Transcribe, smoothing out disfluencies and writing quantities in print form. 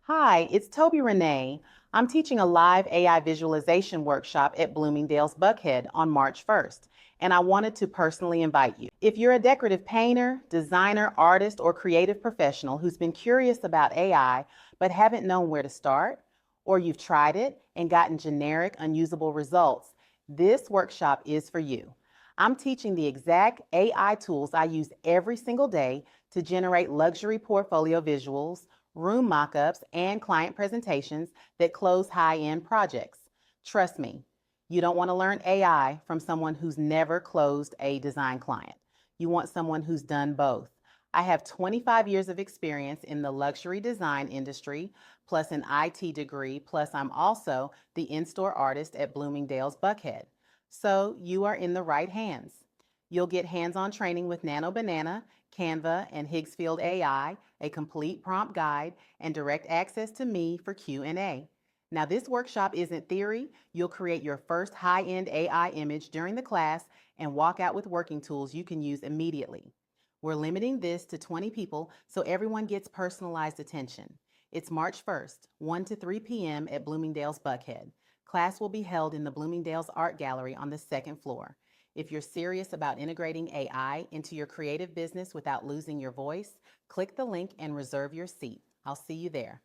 Hi, it's Toby Renee. I'm teaching a live AI visualization workshop at Bloomingdale's Buckhead on March 1st, and I wanted to personally invite you. If you're a decorative painter, designer, artist, or creative professional who's been curious about AI but haven't known where to start, or you've tried it and gotten generic, unusable results, this workshop is for you. I'm teaching the exact AI tools I use every single day to generate luxury portfolio visuals, room mockups, and client presentations that close high-end projects. Trust me, you don't want to learn AI from someone who's never closed a design client. You want someone who's done both. I have 25 years of experience in the luxury design industry, plus an IT degree, plus I'm also the in-store artist at Bloomingdale's Buckhead. So you are in the right hands. You'll get hands-on training with Nano Banana, Canva, and Higgsfield AI, a complete prompt guide, and direct access to me for Q&A. Now, this workshop isn't theory. You'll create your first high-end AI image during the class and walk out with working tools you can use immediately. We're limiting this to 20 people so everyone gets personalized attention. It's March 1st, 1 to 3 p.m. at Bloomingdale's Buckhead. Class will be held in the Bloomingdale's Art Gallery on the second floor. If you're serious about integrating AI into your creative business without losing your voice, click the link and reserve your seat. I'll see you there.